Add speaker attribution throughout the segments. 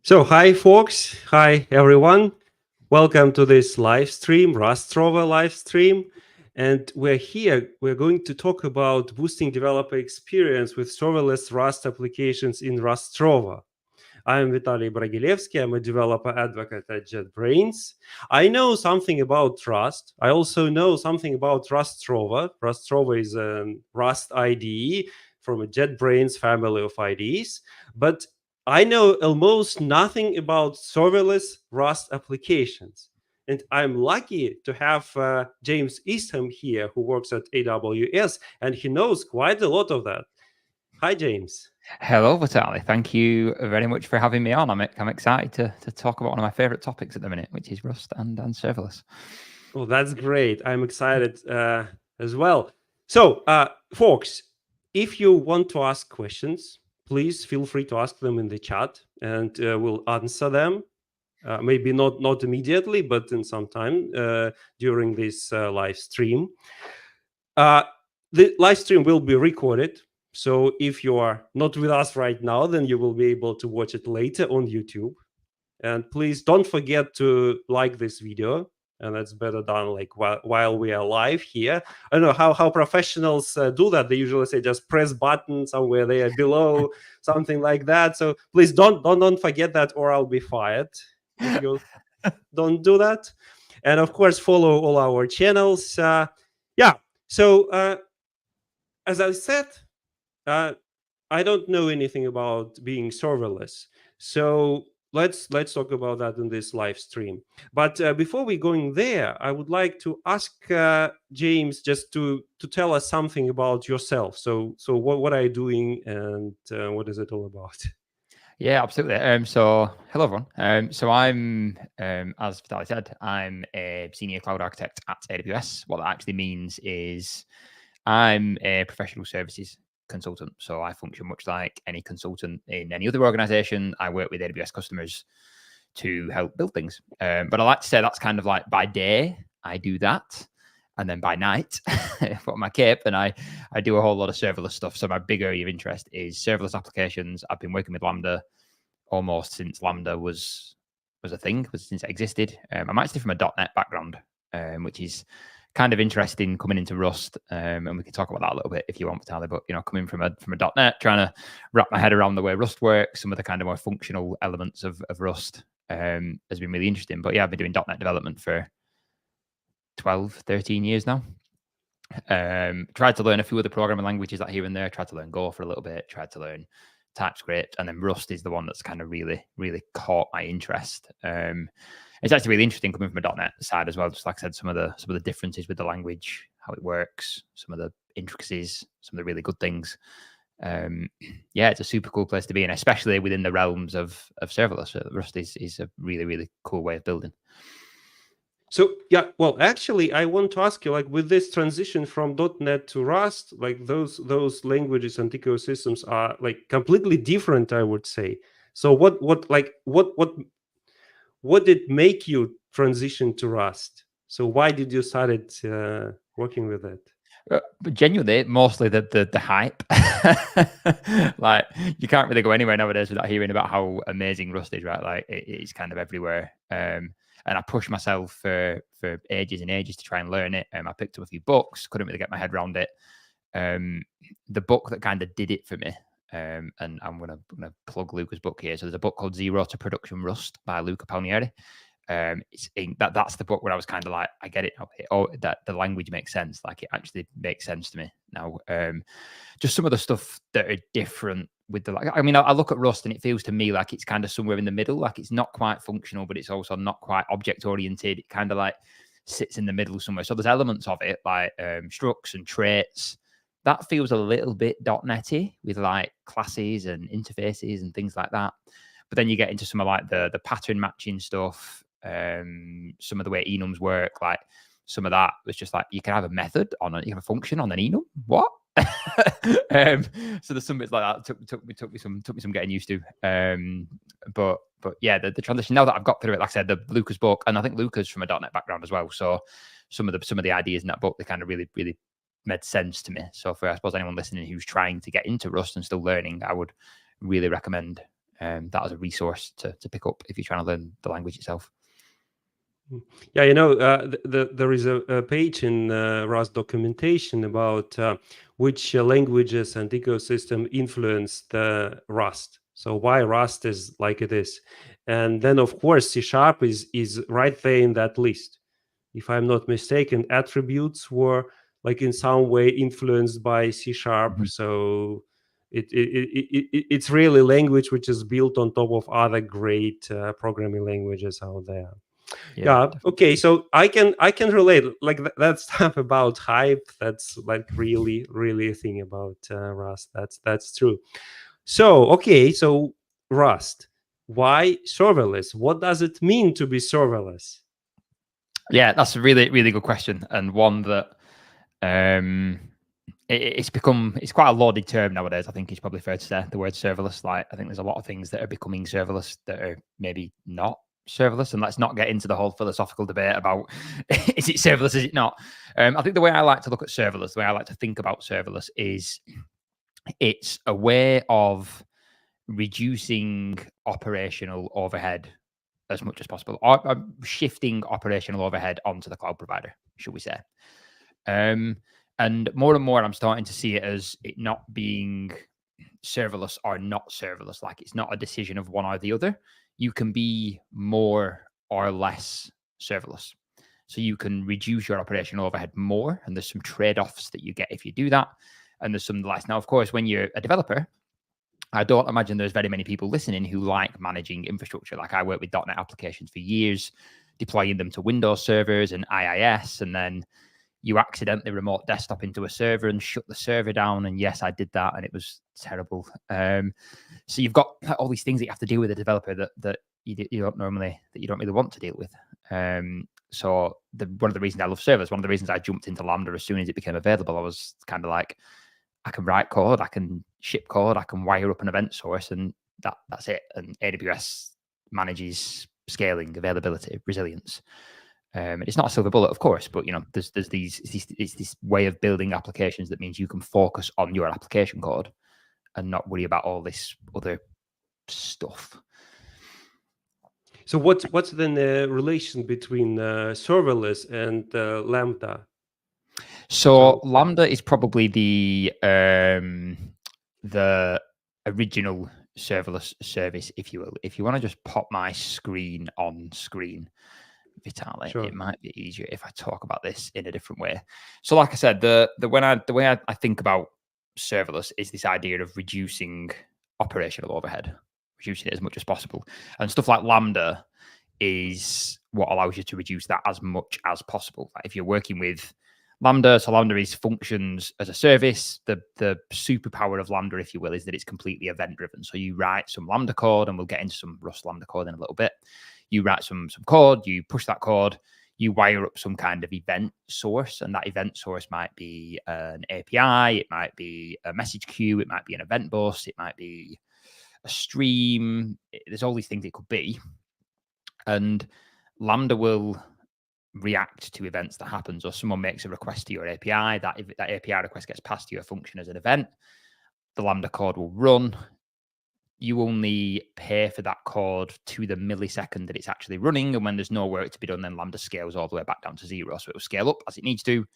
Speaker 1: So, hi, folks. Hi, everyone. Welcome to this live stream, RustRover live stream. And we're going to talk about boosting developer experience with serverless Rust applications in RustRover. I'm Vitaly Bragilevsky. I'm a developer advocate at JetBrains. I know something about Rust. I also know something about RustRover. RustRover is a Rust IDE from a JetBrains family of IDEs. But I know almost nothing about serverless Rust applications. And I'm lucky to have James Eastham here, who works at AWS, and he knows quite a lot of that. Hi, James.
Speaker 2: Hello, Vitaly. Thank you very much for having me on. I'm excited to talk about one of my favorite topics at the minute, which is Rust and serverless.
Speaker 1: Oh, that's great. I'm excited as well. So, folks, if you want to ask questions, please feel free to ask them in the chat, and we'll answer them. Maybe not immediately, but in some time during this live stream. The live stream will be recorded. So if you are not with us right now, then you will be able to watch it later on YouTube. And please don't forget to like this video. And that's better done like while we are live here. I don't know how professionals do that. They usually say just press button somewhere there below, something like that. So please don't forget that, or I'll be fired if you don't do that. And of course, follow all our channels. So as I said, I don't know anything about being serverless. So let's talk about that in this live stream. But before we going there, I would like to ask James just to tell us something about yourself. So what are you doing, and what is it all about?
Speaker 2: Yeah, absolutely. So hello, everyone. So I'm, as Vitaly said, I'm a senior cloud architect at AWS. What that actually means is I'm a professional services consultant. So I function much like any consultant in any other organization. I work with AWS customers to help build things. But I like to say that's kind of like by day, I do that. And then by night, I put on my cape and I do a whole lot of serverless stuff. So my big area of interest is serverless applications. I've been working with Lambda almost since Lambda was a thing, since it existed. I'm actually from a .NET background, which is kind of interesting coming into Rust, and we can talk about that a little bit if you want, Vitaly. But coming from a .NET, trying to wrap my head around the way Rust works, some of the kind of more functional elements of Rust has been really interesting. But yeah, I've been doing .NET development for 12, 13 years now. Tried to learn a few other programming languages like here and there. Tried to learn Go for a little bit. Tried to learn TypeScript, and then Rust is the one that's kind of really caught my interest. It's actually really interesting coming from a .NET side as well. Just like I said, some of the differences with the language, how it works, some of the intricacies, some of the really good things. Yeah, it's a super cool place to be in, especially within the realms of serverless. Rust is a really cool way of building.
Speaker 1: So yeah, well, actually, I want to ask you, like, with this transition from .NET to Rust, like those languages and ecosystems are like completely different, I would say. So what did make you transition to Rust? So why did you started working with it?
Speaker 2: But genuinely, mostly the hype. Like you can't really go anywhere nowadays without hearing about how amazing Rust is, right? Like it's kind of everywhere. And I pushed myself for ages and ages to try and learn it. I picked up a few books, couldn't really get my head around it. The book that kind of did it for me, and I'm gonna plug Luca's book here. So there's a book called Zero to Production Rust by Luca Palmieri. That's the book where I was kind of like, I get it now. That the language makes sense. Like it actually makes sense to me now. Just some of the stuff that are different with the, like, I mean, I look at Rust and it feels to me like it's kind of somewhere in the middle. Like it's not quite functional, but it's also not quite object oriented. It kind of like sits in the middle somewhere. So there's elements of it like structs and traits that feels a little bit .NET-y with like classes and interfaces and things like that. But then you get into some of like the pattern matching stuff, some of the way enums work, like some of that was just like you can have a method on you have a function on an enum. What? So there's some bits like that took me some getting used to. But yeah, the transition now that I've got through it, like I said, the Luca's book, and I think Luca's from a .NET background as well. So some of the ideas in that book, they kind of really made sense to me. So for I suppose anyone listening who's trying to get into Rust and still learning, I would really recommend that as a resource to pick up if you're trying to learn the language itself.
Speaker 1: Yeah, there is a page in Rust documentation about which languages and ecosystem influence the Rust. So why Rust is like it is, and then of course C# is right there in that list. If I'm not mistaken, attributes were like in some way influenced by C#. So it's really language which is built on top of other great programming languages out there. Yeah. Okay. So I can relate like that stuff about hype. That's like really a thing about Rust. That's true. So okay. So Rust. Why serverless? What does it mean to be serverless?
Speaker 2: Yeah, that's a really good question, and one that it's quite a lauded term nowadays. I think it's probably fair to say the word serverless. Like, I think there's a lot of things that are becoming serverless that are maybe not serverless, and let's not get into the whole philosophical debate about is it serverless, is it not. I think the way I like to look at serverless, the way I like to think about serverless, is it's a way of reducing operational overhead as much as possible, or shifting operational overhead onto the cloud provider, should we say. And more and more I'm starting to see it as it not being serverless or not serverless. Like, it's not a decision of one or the other. You can be more or less serverless. So you can reduce your operational overhead more, and there's some trade-offs that you get if you do that, and there's some less. Now, of course, when you're a developer, I don't imagine there's very many people listening who like managing infrastructure. Like, I worked with .NET applications for years, deploying them to Windows servers and IIS, and then you accidentally remote desktop into a server and shut the server down. And yes, I did that, and it was terrible. So you've got all these things that you have to deal with a developer that you don't really want to deal with. So one of the reasons I love servers, one of the reasons I jumped into Lambda as soon as it became available, I was kind of like, I can write code, I can ship code, I can wire up an event source, and that's it. And AWS manages scaling, availability, resilience. It's not a silver bullet, of course, but there's this way of building applications that means you can focus on your application code and not worry about all this other stuff.
Speaker 1: So what's then the relation between serverless and Lambda?
Speaker 2: So Lambda is probably the original serverless service, if you will. If you want to just pop my screen on screen, Vitaly, sure. It might be easier if I talk about this in a different way. So, like I said, the way I think about serverless is this idea of reducing operational overhead, reducing it as much as possible, and stuff like Lambda is what allows you to reduce that as much as possible. Like, if you're working with Lambda, so Lambda is functions as a service. The superpower of Lambda, if you will, is that it's completely event driven. So you write some Lambda code, and we'll get into some Rust Lambda code in a little bit. You write some code, you push that code, you wire up some kind of event source, and that event source might be an API, it might be a message queue, it might be an event bus, it might be a stream. There's all these things it could be. And Lambda will react to events that happen. So someone makes a request to your API, that API request gets passed to your function as an event. The Lambda code will run. You only pay for that code to the millisecond that it's actually running. And when there's no work to be done, then Lambda scales all the way back down to 0. So it will scale up as it needs to,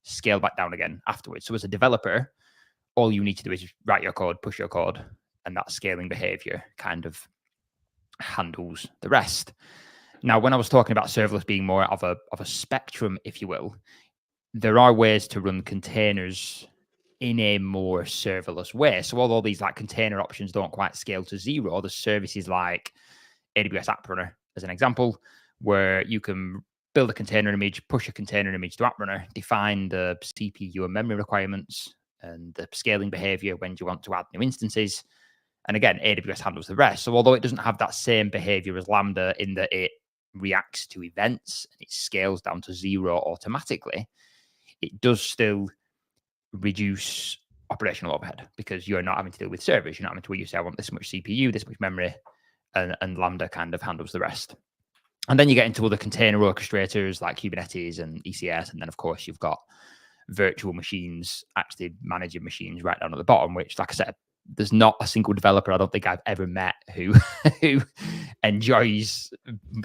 Speaker 2: scale back down again afterwards. So as a developer, all you need to do is write your code, push your code, and that scaling behavior kind of handles the rest. Now, when I was talking about serverless being more of a spectrum, if you will, there are ways to run containers in a more serverless way. So all these like container options don't quite scale to 0. There's services like AWS App Runner, as an example, where you can build a container image, push a container image to App Runner, define the CPU and memory requirements and the scaling behavior when you want to add new instances. And again, AWS handles the rest. So although it doesn't have that same behavior as Lambda in that it reacts to events and it scales down to 0 automatically, it does still reduce operational overhead because you're not having to deal with servers. You're not having to where you say, I want this much CPU, this much memory, and Lambda kind of handles the rest. And then you get into other container orchestrators like Kubernetes and ECS. And then, of course, you've got virtual machines actually managing machines right down at the bottom, which, like I said, there's not a single developer I don't think I've ever met who who enjoys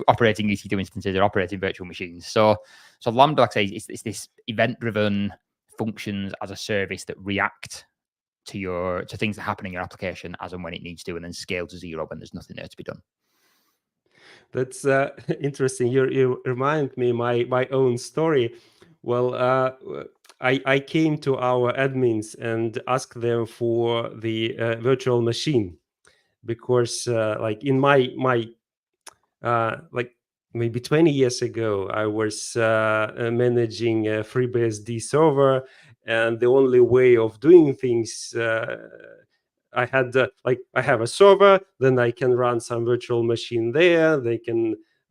Speaker 2: operating EC2 instances or operating virtual machines. So Lambda, like I say, it's this event-driven functions as a service that react to things that happen in your application as and when it needs to, and then scale to 0 when there's nothing there to be done.
Speaker 1: That's interesting. You remind me my own story. Well, I came to our admins and asked them for the virtual machine because like in my like maybe 20 years ago, I was managing a FreeBSD server, and the only way of doing things, I had like I have a server, then I can run some virtual machine there.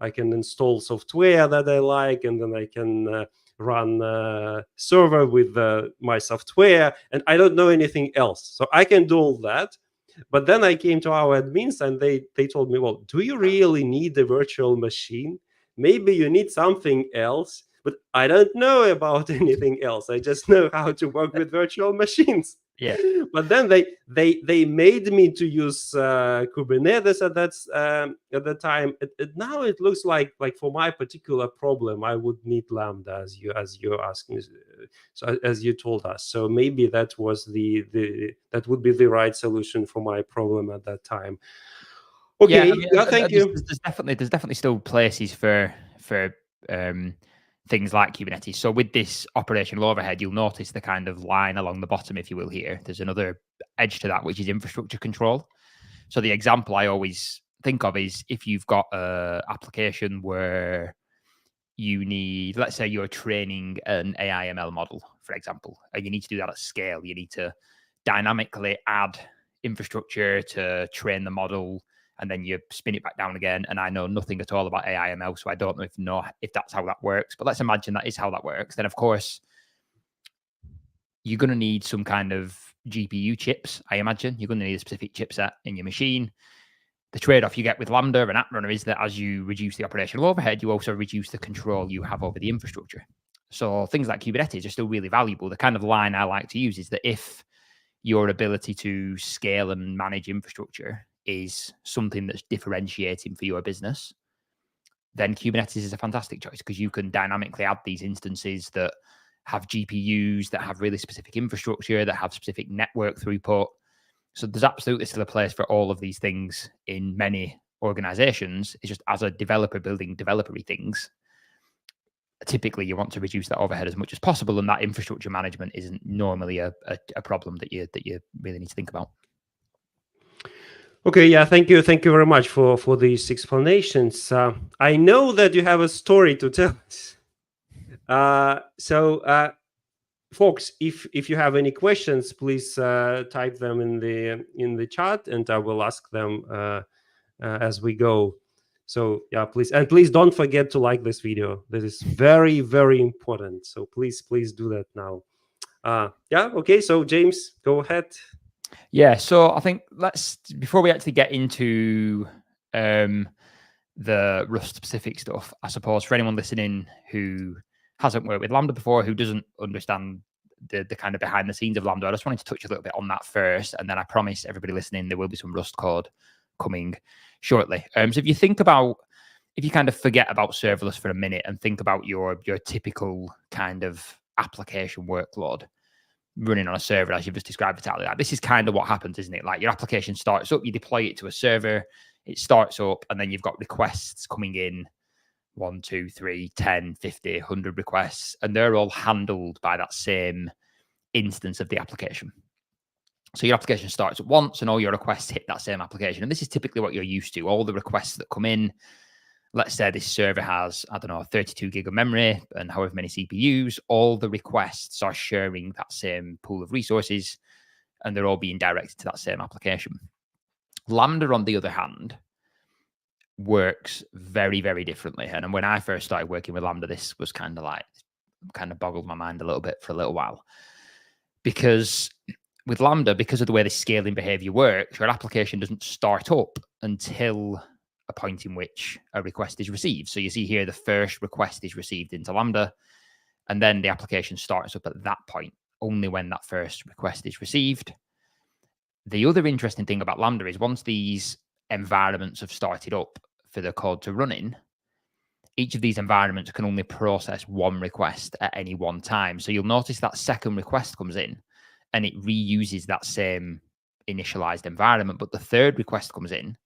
Speaker 1: I can install software that I like, and then I can run server with my software, and I don't know anything else. So I can do all that. But then I came to our admins and they told me, well, do you really need a virtual machine? Maybe you need something else, but I don't know about anything else. I just know how to work with virtual machines.
Speaker 2: Yeah.
Speaker 1: But then they made me to use Kubernetes at that time. Now it looks like for my particular problem, I would need Lambda as you asked me, so as you told us. So maybe that was that would be the right solution for my problem at that time. Okay, thank you.
Speaker 2: There's definitely still places for things like Kubernetes. So with this operational overhead, you'll notice the kind of line along the bottom, if you will, here. There's another edge to that, which is infrastructure control. So the example I always think of is if you've got an application where you need, let's say you're training an AI ML model, for example, and you need to do that at scale. You need to dynamically add infrastructure to train the model, and then you spin it back down again. And I know nothing at all about AI ML, so I don't know if that's how that works. But let's imagine that is how that works. Then, of course, you're going to need some kind of GPU chips, I imagine. You're going to need a specific chipset in your machine. The trade-off you get with Lambda and AppRunner is that as you reduce the operational overhead, you also reduce the control you have over the infrastructure. So things like Kubernetes are still really valuable. The kind of line I like to use is that if your ability to scale and manage infrastructure is something that's differentiating for your business, then Kubernetes is a fantastic choice because you can dynamically add these instances that have GPUs, that have really specific infrastructure, that have specific network throughput. So there's absolutely still a place for all of these things in many organizations. It's just as a developer building developer-y things, typically you want to reduce that overhead as much as possible, and that infrastructure management isn't normally a problem that you really need to think about.
Speaker 1: Okay, yeah, thank you very much for these explanations. I know that you have a story to tell us. So, folks, if you have any questions, please type them in the chat, and I will ask them as we go. So yeah, please don't forget to like this video. This is very, very important. So please do that now. Yeah, okay. So James, go ahead.
Speaker 2: Yeah, so I think before we actually get into the Rust specific stuff, I suppose for anyone listening who hasn't worked with Lambda before, who doesn't understand the kind of behind the scenes of Lambda, I just wanted to touch a little bit on that first, and then I promise everybody listening there will be some Rust code coming shortly. So if you kind of forget about serverless for a minute and think about your typical kind of application workload running on a server, as you've just described, Vitaly, like this is kind of what happens, isn't it? Like your application starts up, you deploy it to a server, it starts up, and then you've got requests coming in, 1, 2, 3, 10, 50, 100 requests, and they're all handled by that same instance of the application. So your application starts at once and all your requests hit that same application. And this is typically what you're used to. All the requests that come in, let's say this server has, 32 gig of memory and however many CPUs, all the requests are sharing that same pool of resources and they're all being directed to that same application. Lambda, on the other hand, works very, very differently. And when I first started working with Lambda, this was kind of boggled my mind a little bit for a little while. Because with Lambda, because of the way the scaling behavior works, your application doesn't start up until a point in which a request is received. So you see here, the first request is received into Lambda, and then the application starts up at that point, only when that first request is received. The other interesting thing about Lambda is once these environments have started up for the code to run in, each of these environments can only process one request at any one time. So you'll notice that second request comes in and it reuses that same initialized environment. But the third request comes in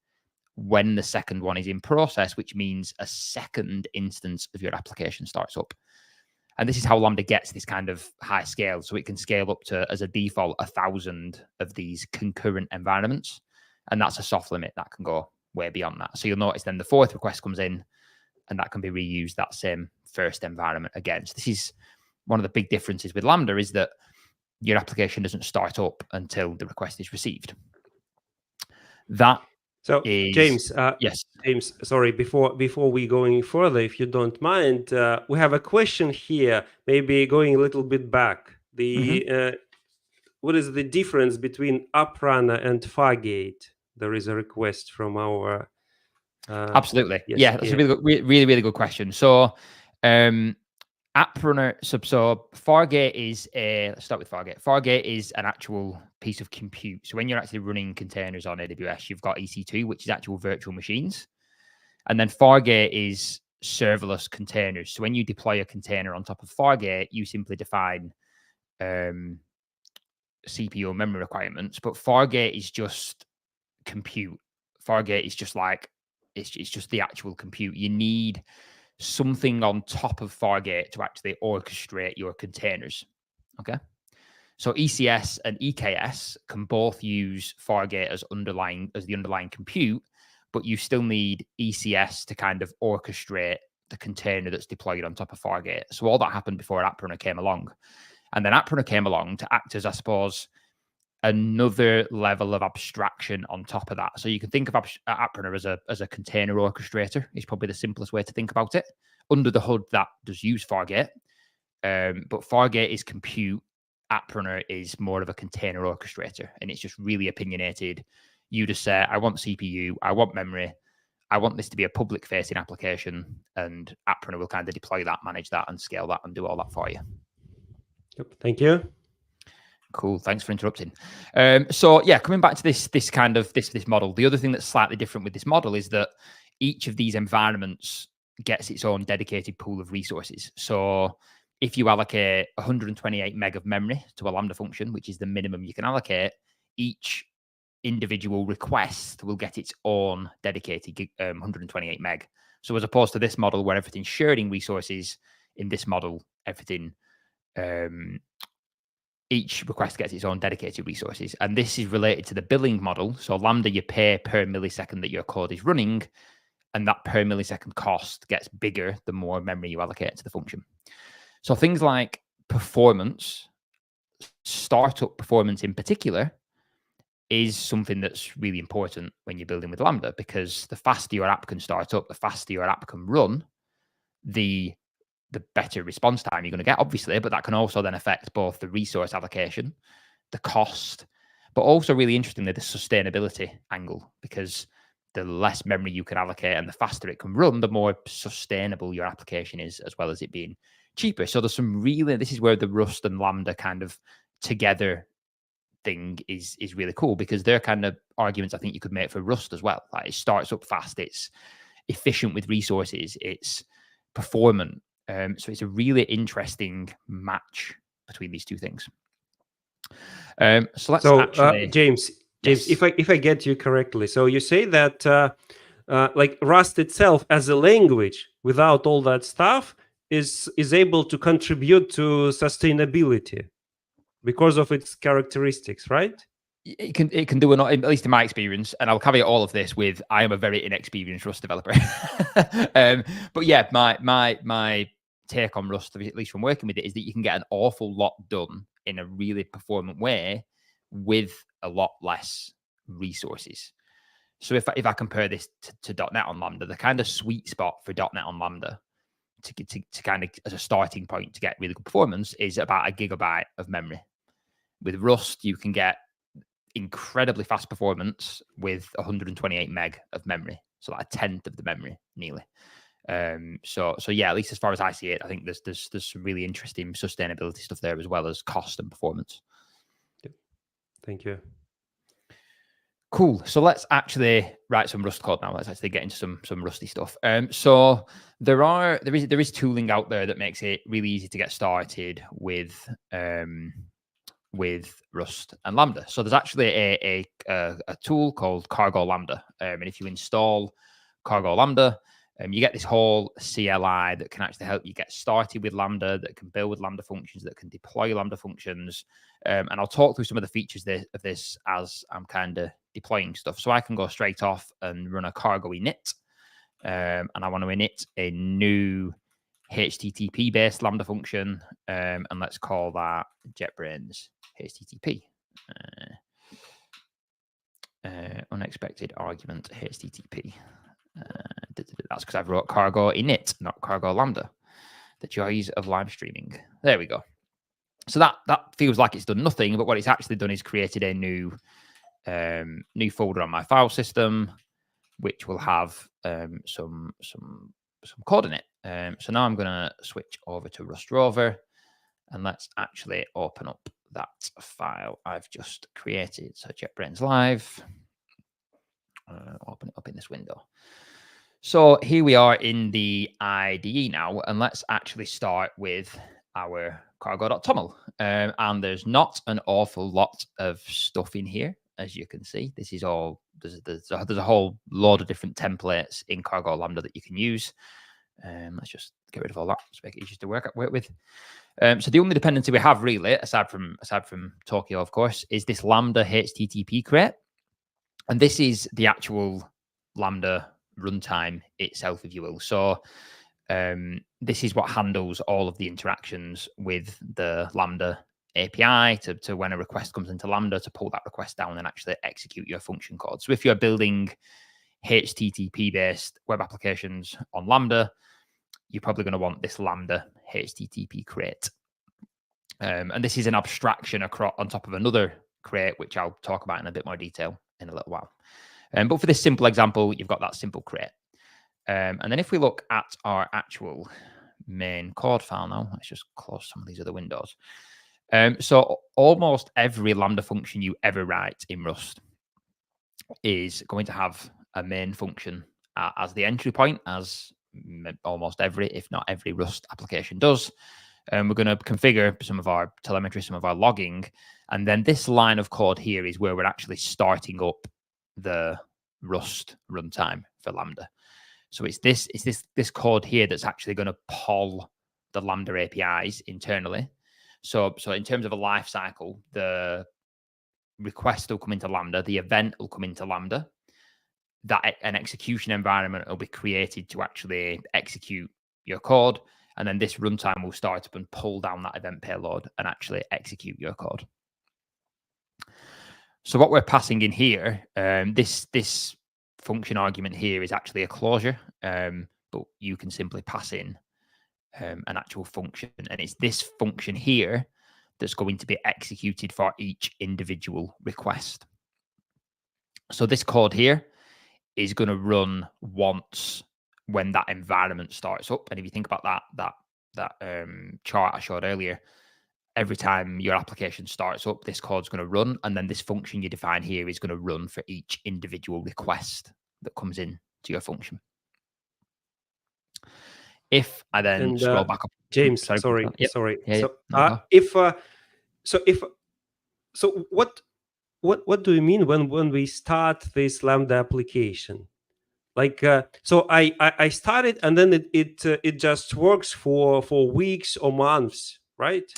Speaker 2: when the second one is in process, which means a second instance of your application starts up. And this is how Lambda gets this kind of high scale. So it can scale up to, as a default, 1,000 of these concurrent environments. And that's a soft limit that can go way beyond that. So you'll notice then the fourth request comes in and that can be reused, that same first environment again. So this is one of the big differences with Lambda, is that your application doesn't start up until the request is received. That
Speaker 1: So
Speaker 2: is,
Speaker 1: James,
Speaker 2: yes.
Speaker 1: James, sorry, before we going further, if you don't mind, we have a question here, maybe going a little bit back. What is the difference between AppRunner and Fargate? There is a request from our...
Speaker 2: Absolutely.
Speaker 1: yes,
Speaker 2: yeah, that's a really good question. So AppRunner, so Fargate is let's start with Fargate. Fargate is an actual piece of compute. So when you're actually running containers on AWS, you've got EC2, which is actual virtual machines. And then Fargate is serverless containers. So when you deploy a container on top of Fargate, you simply define CPU memory requirements. But Fargate is just compute. Fargate is just like, it's just the actual compute. You need something on top of Fargate to actually orchestrate your containers. Okay. So ECS and EKS can both use Fargate as the underlying compute, but you still need ECS to kind of orchestrate the container that's deployed on top of Fargate. So all that happened before AppRunner came along. And then AppRunner came along to act as, I suppose, another level of abstraction on top of that. So you can think of AppRunner as a container orchestrator. Is probably the simplest way to think about it. Under the hood, that does use Fargate, but Fargate is compute. AppRunner is more of a container orchestrator, and it's just really opinionated. You just say, I want CPU, I want memory, I want this to be a public-facing application, and AppRunner will kind of deploy that, manage that, and scale that, and do all that for you.
Speaker 1: Yep. Thank you.
Speaker 2: Cool. Thanks for interrupting. So yeah, coming back to this kind of this model, the other thing that's slightly different with this model is that each of these environments gets its own dedicated pool of resources. So if you allocate 128 meg of memory to a Lambda function, which is the minimum you can allocate, each individual request will get its own dedicated 128 meg. So as opposed to this model where everything's sharing resources, in this model, everything each request gets its own dedicated resources. And this is related to the billing model. So Lambda, you pay per millisecond that your code is running, and that per millisecond cost gets bigger the more memory you allocate to the function. So things like performance, startup performance in particular, is something that's really important when you're building with Lambda, because the faster your app can start up, the faster your app can run, the better response time you're going to get, obviously, but that can also then affect both the resource allocation, the cost, but also really interestingly, the sustainability angle, because the less memory you can allocate and the faster it can run, the more sustainable your application is, as well as it being cheaper. So there's some really, this is where the Rust and Lambda kind of together thing is really cool, because they're kind of arguments I think you could make for Rust as well. Like, it starts up fast, it's efficient with resources, it's performant. So it's a really interesting match between these two things. So let's actually...
Speaker 1: James,
Speaker 2: yes.
Speaker 1: if I get you correctly, so you say that like Rust itself as a language, without all that stuff, is able to contribute to sustainability because of its characteristics, right?
Speaker 2: It can do at least in my experience, and I'll caveat all of this with I am a very inexperienced Rust developer. But yeah, my take on Rust, at least from working with it, is that you can get an awful lot done in a really performant way with a lot less resources. So if I compare this to .NET on Lambda, the kind of sweet spot for .NET on Lambda to kind of as a starting point to get really good performance is about 1 gigabyte of memory. With Rust, you can get incredibly fast performance with 128 meg of memory, so like 1/10 of the memory nearly. So yeah, at least as far as I see it, I think there's some really interesting sustainability stuff there, as well as cost and performance.
Speaker 1: Thank you.
Speaker 2: Cool. So let's actually write some Rust code now. Let's actually get into some Rusty stuff. So there is tooling out there that makes it really easy to get started with Rust and Lambda. So there's actually a tool called Cargo Lambda, and if you install Cargo Lambda, you get this whole CLI that can actually help you get started with Lambda, that can build with Lambda functions, that can deploy Lambda functions. And I'll talk through some of the features of this as I'm kind of deploying stuff. So I can go straight off and run a cargo init, and I want to init a new HTTP-based Lambda function, and let's call that JetBrains HTTP. Unexpected argument HTTP. That's because I've wrote cargo init, not cargo lambda. The joys of live streaming. There we go. So that feels like it's done nothing, but what it's actually done is created a new folder on my file system, which will have some code in it. So now I'm going to switch over to RustRover, and let's actually open up that file I've just created. So JetBrains Live. Open it up in this window. So here we are in the IDE now, and let's actually start with our cargo.toml. And there's not an awful lot of stuff in here, as you can see. This is all, there's a whole load of different templates in Cargo Lambda that you can use. Let's just get rid of all that to make it easier to work with. So the only dependency we have really, aside from Tokyo, of course, is this Lambda HTTP crate. And this is the actual Lambda runtime itself, if you will. So this is what handles all of the interactions with the Lambda API to when a request comes into Lambda to pull that request down and actually execute your function code. So if you're building HTTP-based web applications on Lambda, you're probably going to want this Lambda HTTP crate. And this is an abstraction on top of another crate, which I'll talk about in a bit more detail in a little while. But for this simple example, you've got that simple crate. And then if we look at our actual main code file now, let's just close some of these other windows. So almost every Lambda function you ever write in Rust is going to have a main function as the entry point, as almost every, if not every Rust application does. We're going to configure some of our telemetry, some of our logging, and then this line of code here is where we're actually starting up the Rust runtime for Lambda. So it's this code here that's actually going to poll the Lambda APIs internally. So in terms of a life cycle, the request will come into Lambda, the event will come into Lambda, that an execution environment will be created to actually execute your code, and then this runtime will start up and pull down that event payload and actually execute your code. So what we're passing in here, this function argument here is actually a closure, but you can simply pass in an actual function, and it's this function here that's going to be executed for each individual request. So this code here is going to run once when that environment starts up. And if you think about that chart I showed earlier, every time your application starts up, this code's going to run, and then this function you define here is going to run for each individual request that comes in to your function. If I then scroll back up,
Speaker 1: James, sorry.
Speaker 2: Yep.
Speaker 1: Yeah, so what do you mean when we start this Lambda application? Like, so I started, and then it just works for weeks or months, right?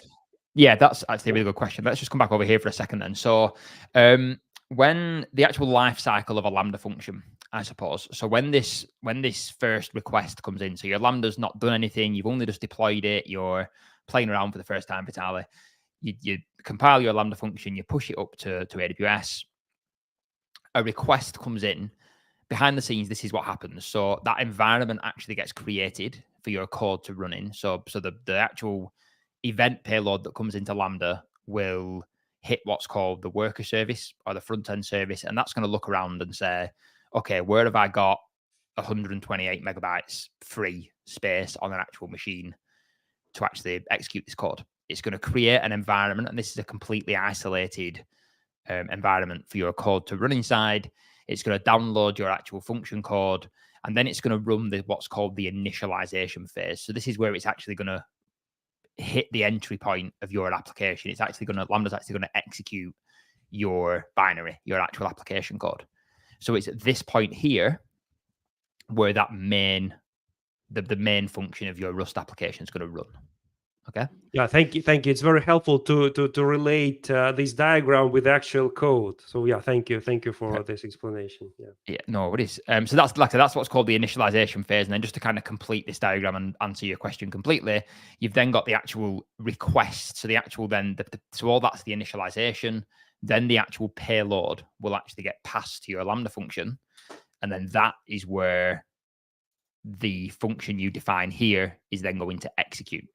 Speaker 2: Yeah, that's actually a really good question. Let's just come back over here for a second then. So when the actual life cycle of a Lambda function, I suppose, so when this first request comes in, so your Lambda's not done anything, you've only just deployed it, you're playing around for the first time, Vitaly, you compile your Lambda function, you push it up to AWS, a request comes in. Behind the scenes, this is what happens. So that environment actually gets created for your code to run in. So the actual event payload that comes into Lambda will hit what's called the worker service or the front-end service, and that's going to look around and say, okay, where have I got 128 megabytes free space on an actual machine to actually execute this code? It's going to create an environment, and this is a completely isolated environment for your code to run inside. It's going to download your actual function code, and then it's going to run what's called the initialization phase. So this is where it's actually going to hit the entry point of your application. It's actually going to, Lambda's actually going to execute your binary, your actual application code. So it's at this point here where that the main function of your Rust application is going to run. Okay.
Speaker 1: Yeah, thank you. It's very helpful to relate this diagram with actual code. So yeah, thank you for this explanation.
Speaker 2: Yeah, no, it is. So that's what's called the initialization phase. And then just to kind of complete this diagram and answer your question completely, you've then got the actual request. So the actual so all that's the initialization. Then the actual payload will actually get passed to your Lambda function, and then that is where the function you define here is then going to execute.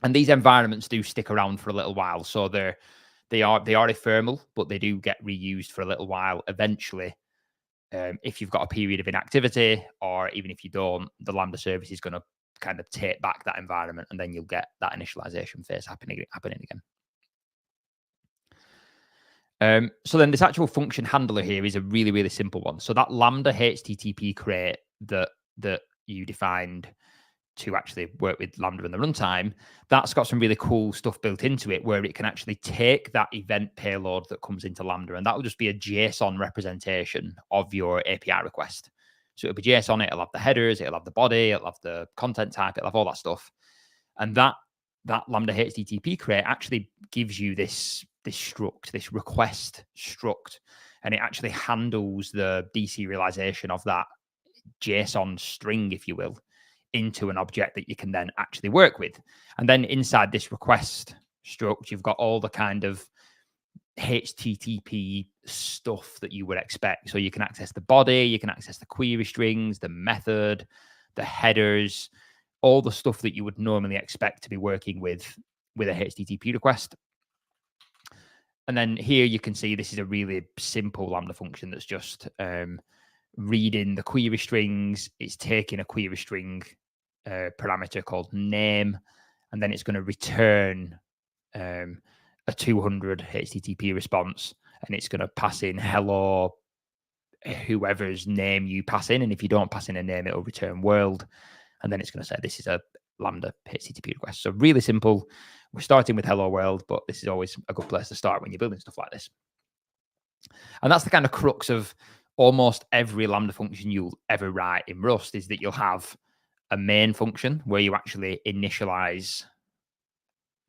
Speaker 2: And these environments do stick around for a little while. So they are ephemeral, but they do get reused for a little while. Eventually, if you've got a period of inactivity, or even if you don't, the Lambda service is going to kind of take back that environment, and then you'll get that initialization phase happening again. So then this actual function handler here is a really, really simple one. So that Lambda HTTP crate that you defined to actually work with Lambda in the runtime, that's got some really cool stuff built into it where it can actually take that event payload that comes into Lambda, and that will just be a JSON representation of your API request. So it'll be JSON, it'll have the headers, it'll have the body, it'll have the content type, it'll have all that stuff. And that Lambda HTTP crate actually gives you this struct, this request struct, and it actually handles the deserialization of that JSON string, if you will, into an object that you can then actually work with. And then inside this request struct, you've got all the kind of HTTP stuff that you would expect. So you can access the body, you can access the query strings, the method, the headers, all the stuff that you would normally expect to be working with a HTTP request. And then here you can see this is a really simple Lambda function that's just reading the query strings. It's taking a query string parameter called name, and then it's going to return a 200 HTTP response, and it's going to pass in hello, whoever's name you pass in. And if you don't pass in a name, it'll return world. And then it's going to say this is a Lambda HTTP request. So really simple. We're starting with hello world, but this is always a good place to start when you're building stuff like this. And that's the kind of crux of almost every Lambda function you'll ever write in Rust, is that you'll have a main function where you actually initialize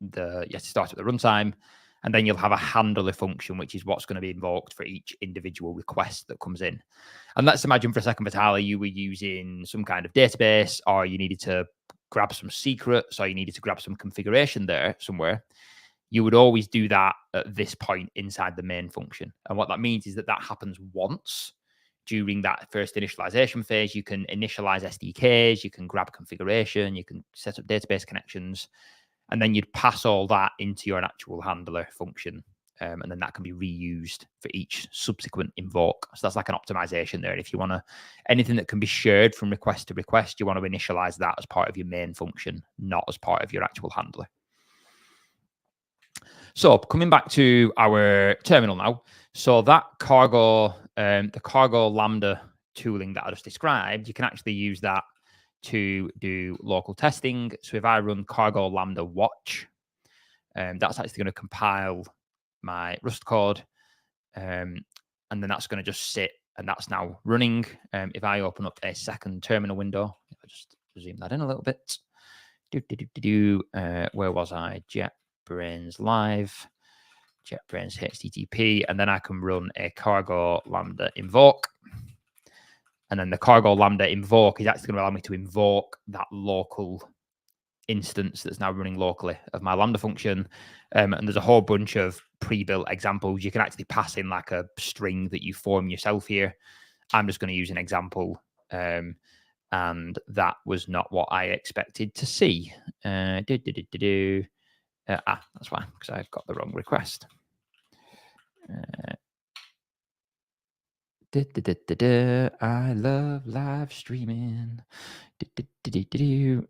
Speaker 2: you have to start at the runtime, and then you'll have a handler function, which is what's going to be invoked for each individual request that comes in. And let's imagine for a second, Vitaly, you were using some kind of database, or you needed to grab some secrets, or you needed to grab some configuration there somewhere. You would always do that at this point inside the main function. And what that means is that happens once during that first initialization phase. You can initialize SDKs, you can grab configuration, you can set up database connections, and then you'd pass all that into your actual handler function. And then that can be reused for each subsequent invoke. So that's like an optimization there. And if you want anything that can be shared from request to request, you want to initialize that as part of your main function, not as part of your actual handler. So coming back to our terminal now. So that the Cargo Lambda tooling that I just described, you can actually use that to do local testing. So if I run Cargo Lambda watch, that's actually going to compile my Rust code, and then that's going to just sit, and that's now running. If I open up a second terminal window, if I just zoom that in a little bit, where was I? JetBrains live, JetBrains HTTP, and then I can run a Cargo Lambda invoke. And then the Cargo Lambda invoke is actually going to allow me to invoke that local instance that's now running locally of my Lambda function. And there's a whole bunch of pre-built examples. You can actually pass in like a string that you form yourself here. I'm just going to use an example. And that was not what I expected to see. That's why, because I've got the wrong request. I love live streaming.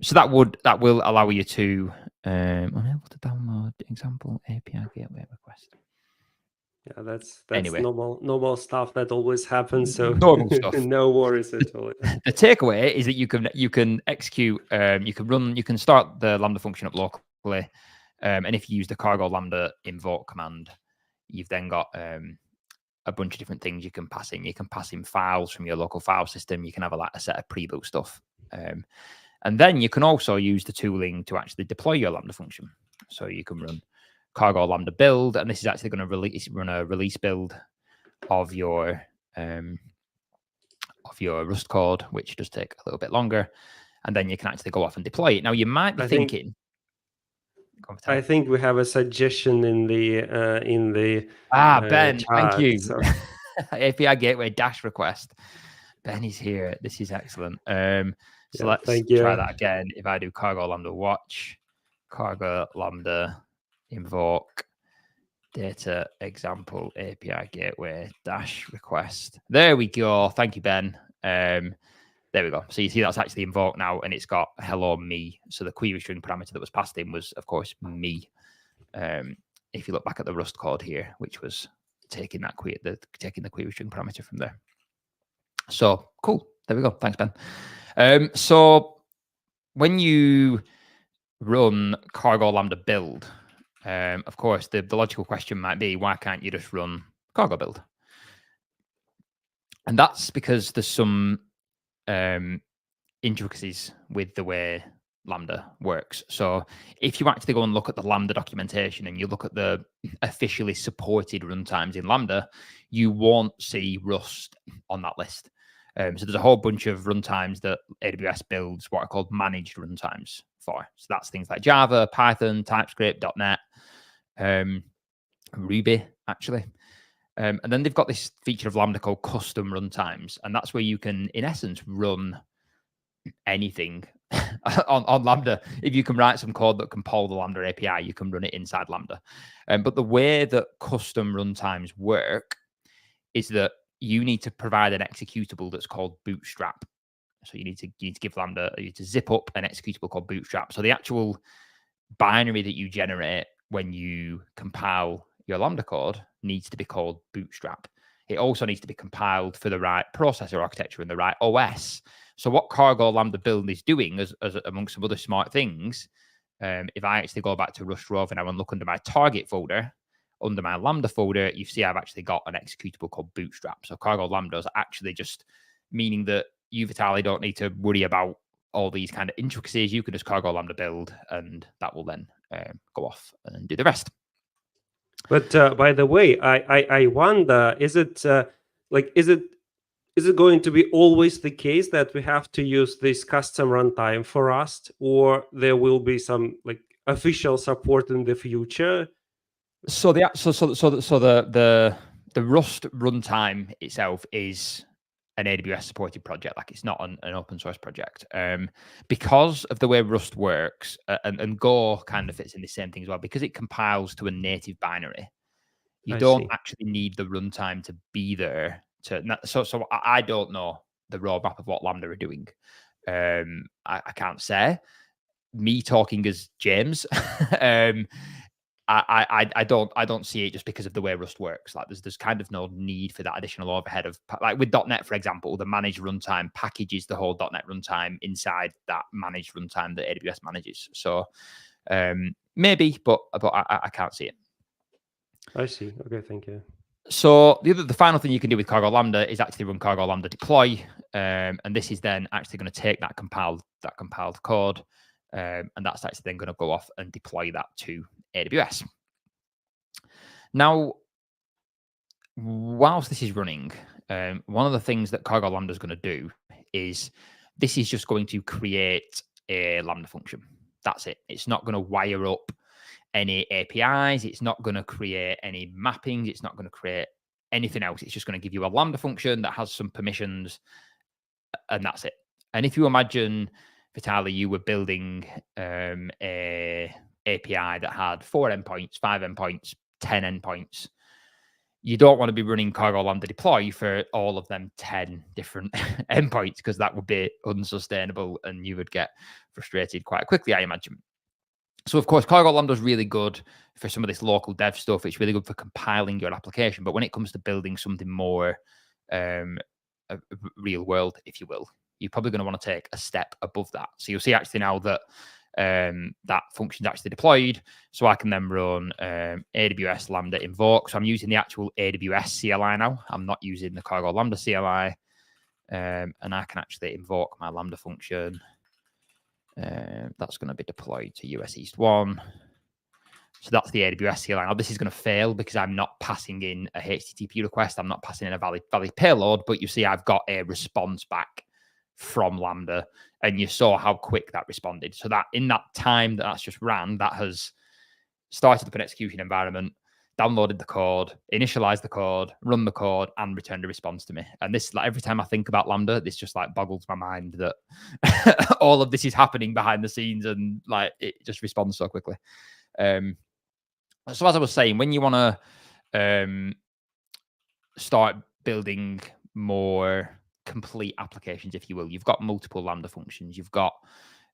Speaker 2: So that will allow you to unable to download example API gateway request.
Speaker 1: Yeah, that's
Speaker 2: Anyway,
Speaker 1: normal stuff that always happens. So
Speaker 2: normal stuff.
Speaker 1: no worries at all.
Speaker 2: The takeaway is that you can execute, you can start the Lambda function up locally, and if you use the Cargo Lambda invoke command, you've then got a bunch of different things you can pass in. You can pass in files from your local file system. You can have a set of pre-boot stuff, and then you can also use the tooling to actually deploy your Lambda function. So you can run Cargo Lambda build, and this is actually going to run a release build of your Rust code, which does take a little bit longer, and then you can actually go off and deploy it. Now you might be thinking,
Speaker 1: I think we have a suggestion in the
Speaker 2: Ben,
Speaker 1: chat,
Speaker 2: thank you.
Speaker 1: So.
Speaker 2: API gateway dash request. Ben is here. This is excellent. So let's try that again. If I do Cargo Lambda watch, Cargo Lambda invoke data example API gateway dash request. There we go. Thank you, Ben. There we go. So you see that's actually invoked now, and it's got hello me. So the query string parameter that was passed in was, of course, me. If you look back at the Rust code here, which was taking the query string parameter from there. So cool. There we go. Thanks, Ben. So when you run Cargo Lambda build, of course, the logical question might be, why can't you just run Cargo build? And that's because there's some intricacies with the way Lambda works. So if you actually go and look at the Lambda documentation and you look at the officially supported runtimes in Lambda, you won't see Rust on that list. So there's a whole bunch of runtimes that AWS builds what are called managed runtimes for. So that's things like Java, Python, TypeScript, .NET, Ruby, actually. And then they've got this feature of Lambda called custom runtimes. And that's where you can, in essence, run anything on Lambda. If you can write some code that can poll the Lambda API, you can run it inside Lambda. But the way that custom runtimes work is that you need to provide an executable that's called Bootstrap. So you need to give Lambda, you need to zip up an executable called Bootstrap. So the actual binary that you generate when you compile your Lambda code needs to be called Bootstrap. It also needs to be compiled for the right processor architecture and the right OS. So what Cargo Lambda build is doing, as amongst some other smart things, if I actually go back to RustRover now and look under my target folder, under my Lambda folder, you see I've actually got an executable called Bootstrap. So Cargo Lambda is actually just meaning that you, Vitaly, don't need to worry about all these kind of intricacies. You can just Cargo Lambda build, and that will then go off and do the rest.
Speaker 1: But by the way, I wonder, is it going to be always the case that we have to use this custom runtime for Rust, or there will be some official support in the future?
Speaker 2: So the Rust runtime itself is an AWS supported project. Like, it's not an open source project. Because of the way Rust works, and Go kind of fits in the same thing as well, because it compiles to a native binary. You don't actually need the runtime to be there. So I don't know the roadmap of what Lambda are doing. I can't say. Me talking as James, I don't see it just because of the way Rust works. Like, there's kind of no need for that additional overhead of, like with .NET, for example, the managed runtime packages the whole .NET runtime inside that managed runtime that AWS manages. So maybe, but I can't see it.
Speaker 1: I see. Okay, thank you.
Speaker 2: So the final thing you can do with Cargo Lambda is actually run Cargo Lambda deploy, and this is then actually going to take that compiled code, and that's actually then going to go off and deploy that to AWS. Now, whilst this is running, one of the things that Cargo Lambda is going to do is this is just going to create a Lambda function. That's it. It's not going to wire up any APIs. It's not going to create any mappings. It's not going to create anything else. It's just going to give you a Lambda function that has some permissions, and that's it. And if you imagine, Vitaly, you were building a API that had 4 endpoints, 5 endpoints, 10 endpoints, you don't want to be running Cargo Lambda deploy for all of them 10 different endpoints, because that would be unsustainable and you would get frustrated quite quickly, I imagine. So of course, Cargo Lambda is really good for some of this local dev stuff. It's really good for compiling your application. But when it comes to building something more real world, if you will, you're probably going to want to take a step above that. So you'll see actually now that that function is actually deployed. So I can then run AWS Lambda invoke. So I'm using the actual AWS CLI now. I'm not using the Cargo Lambda CLI. And I can actually invoke my Lambda function. That's going to be deployed to US East 1. So that's the AWS CLI. Now this is going to fail because I'm not passing in a HTTP request. I'm not passing in a valid payload, but you see I've got a response back from Lambda, and you saw how quick that responded. So that in that time that's just ran, that has started up an execution environment, downloaded the code, initialized the code, run the code, and returned a response to me. And this, like, every time I think about Lambda, this just like boggles my mind that all of this is happening behind the scenes, and like it just responds so quickly. So as I was saying, when you want to start building more complete applications, if you will, you've got multiple Lambda functions, you've got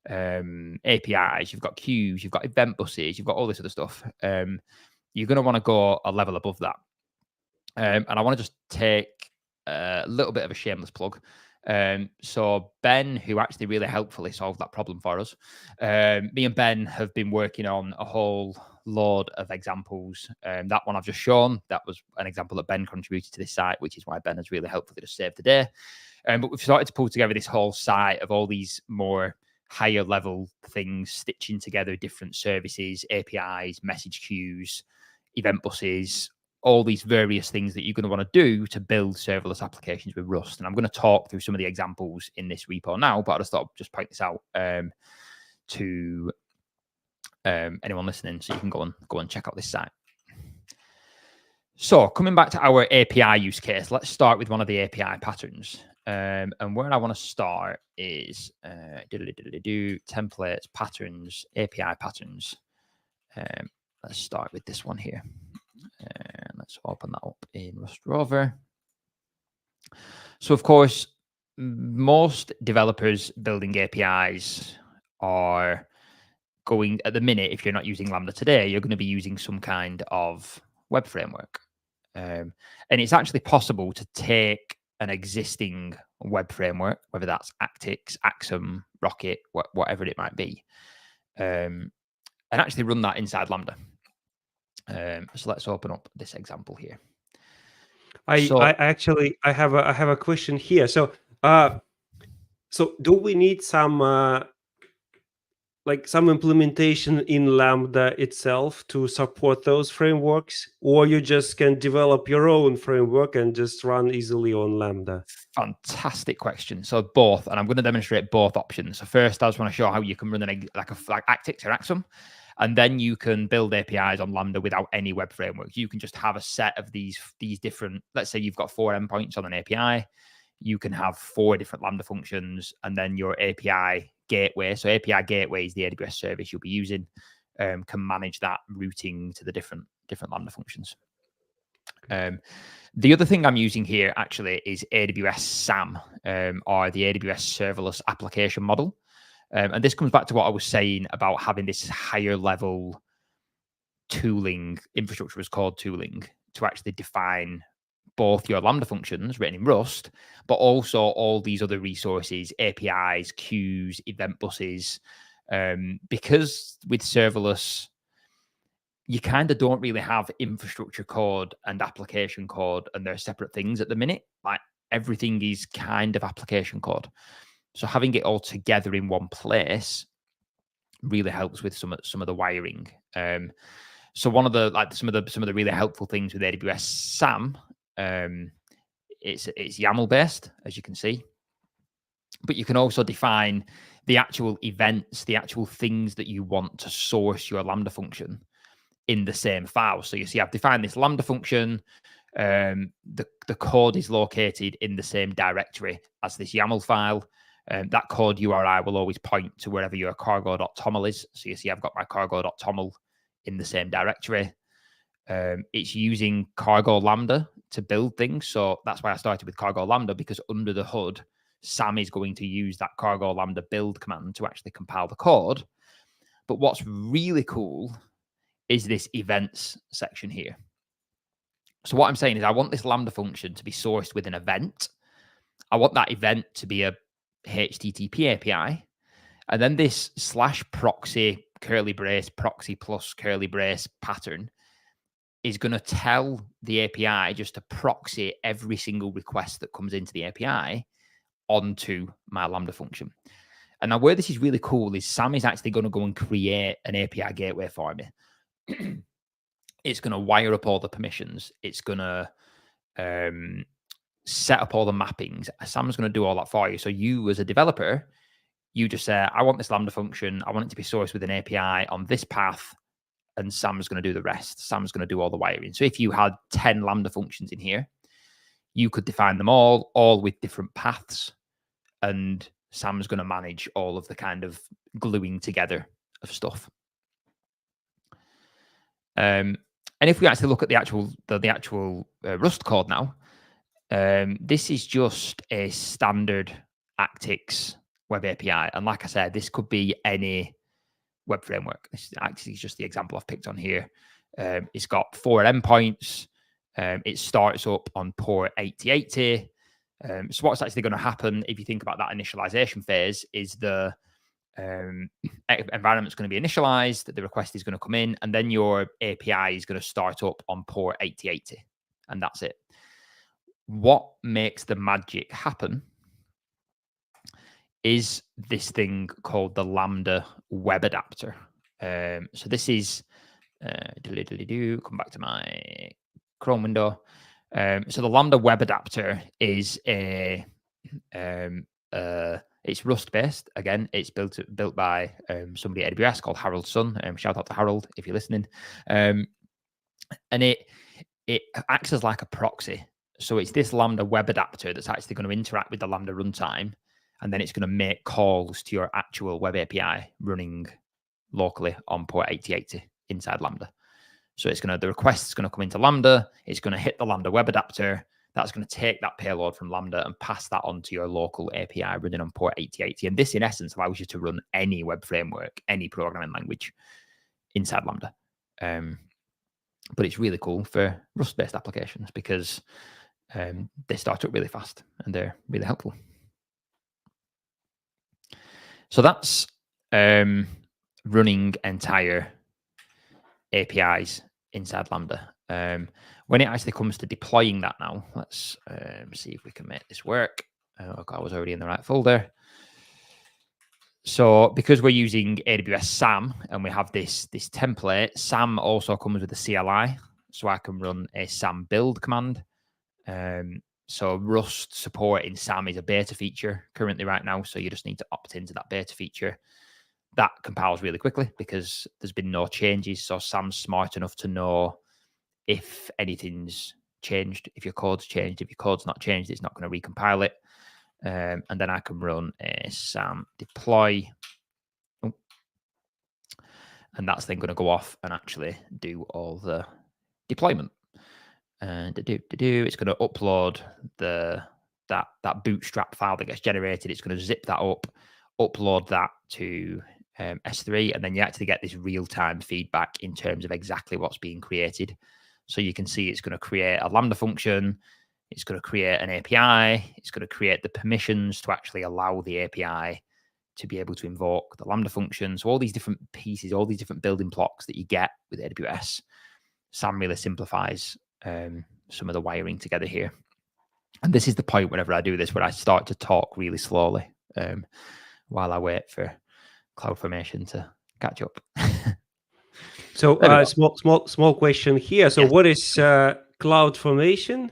Speaker 2: APIs, you've got queues, you've got event buses, you've got all this other stuff. You're going to want to go a level above that. And I want to just take a little bit of a shameless plug. So Ben, who actually really helpfully solved that problem for us, me and Ben have been working on a whole load of examples. That one I've just shown, that was an example that Ben contributed to this site, which is why Ben has really helpfully just saved the day. But we've started to pull together this whole site of all these more higher level things, stitching together different services, APIs, message queues, event buses, all these various things that you're going to want to do to build serverless applications with Rust. And I'm going to talk through some of the examples in this repo now, but I just thought I'd just point this out to anyone listening, so you can go and check out this site. So coming back to our API use case, let's start with one of the API patterns. And where I want to start is templates, patterns, API patterns. Let's start with this one here. Let's open that up in RustRover. So of course, most developers building APIs are going, at the minute, if you're not using Lambda today, you're going to be using some kind of web framework. And it's actually possible to take an existing web framework, whether that's Actix, Axum, Rocket, whatever it might be, and actually run that inside Lambda. So let's open up this example here.
Speaker 1: I have a question here. So do we need some some implementation in Lambda itself to support those frameworks, or you just can develop your own framework and just run easily on Lambda?
Speaker 2: Fantastic question. So both, and I'm going to demonstrate both options. So first, I just want to show how you can run like Actix or Axum, and then you can build APIs on Lambda without any web framework. You can just have a set of these different, let's say you've got 4 endpoints on an API. You can have 4 different Lambda functions, and then your API gateway. So API gateway is the AWS service you'll be using, can manage that routing to the different Lambda functions. The other thing I'm using here actually is AWS SAM, or the AWS Serverless Application Model. And this comes back to what I was saying about having this higher level tooling, infrastructure as code tooling, to actually define both your Lambda functions written in Rust, but also all these other resources, APIs, queues, event buses. Because with serverless, you kind of don't really have infrastructure code and application code, and they're separate things at the minute. Like everything is kind of application code. So having it all together in one place really helps with some of the wiring. So one of the some of the really helpful things with AWS SAM, it's YAML based, as you can see, but you can also define the actual events, the actual things that you want to source your Lambda function in the same file. So you see, I've defined this Lambda function. The code is located in the same directory as this YAML file. That code URI will always point to wherever your cargo.toml is. So you see, I've got my cargo.toml in the same directory. It's using Cargo Lambda to build things. So that's why I started with Cargo Lambda, because under the hood, SAM is going to use that Cargo Lambda build command to actually compile the code. But what's really cool is this events section here. So what I'm saying is I want this Lambda function to be sourced with an event. I want that event to be a HTTP API. And then this /proxy curly brace proxy plus curly brace pattern is going to tell the API just to proxy every single request that comes into the API onto my Lambda function. And now where this is really cool is Sam is actually going to go and create an API gateway for me. It's going to wire up all the permissions. It's going to set up all the mappings. Sam's going to do all that for you. So you as a developer, you just say, I want this Lambda function. I want it to be sourced with an API on this path. And Sam's going to do the rest. Sam's going to do all the wiring. So if you had 10 Lambda functions in here, you could define them all with different paths. And Sam's going to manage all of the kind of gluing together of stuff. And if we actually look at the actual Rust code now, this is just a standard Actix web API. And like I said, this could be any web framework. This actually is just the example I've picked on here. It's got 4 endpoints. It starts up on port 8080. So what's actually going to happen if you think about that initialization phase is the environment's going to be initialized, the request is going to come in, and then your API is going to start up on port 8080. And that's it. What makes the magic happen is this thing called the Lambda web adapter. So this is, come back to my Chrome window. So the Lambda web adapter is it's Rust based. Again, it's built by somebody at AWS called Harold Sun. Shout out to Harold if you're listening. And it acts as like a proxy. So it's this Lambda web adapter that's actually going to interact with the Lambda runtime, and then it's going to make calls to your actual web API running locally on port 8080 inside Lambda. So the request is going to come into Lambda. It's going to hit the Lambda web adapter. That's going to take that payload from Lambda and pass that on to your local API running on port 8080. And this, in essence, allows you to run any web framework, any programming language inside Lambda. But it's really cool for Rust-based applications because they start up really fast and they're really helpful. So that's running entire APIs inside Lambda. When it actually comes to deploying that now, let's see if we can make this work. Oh, God, I was already in the right folder. So because we're using AWS SAM and we have this template, SAM also comes with a CLI. So I can run a SAM build command. So Rust support in SAM is a beta feature currently right now. So you just need to opt into that beta feature. That compiles really quickly because there's been no changes. So SAM's smart enough to know if anything's changed, if your code's changed. If your code's not changed, it's not going to recompile it. And then I can run a SAM deploy. Oh. And that's then going to go off and actually do all the deployment. And it's going to upload that bootstrap file that gets generated. It's going to zip that up, upload that to S3, and then you actually get this real-time feedback in terms of exactly what's being created. So you can see it's going to create a Lambda function. It's going to create an API. It's going to create the permissions to actually allow the API to be able to invoke the Lambda function. So all these different pieces, all these different building blocks that you get with AWS, SAM really simplifies some of the wiring together here. And this is the point whenever I do this where I start to talk really slowly while I wait for CloudFormation to catch up.
Speaker 1: So small question here. So yes. What is CloudFormation?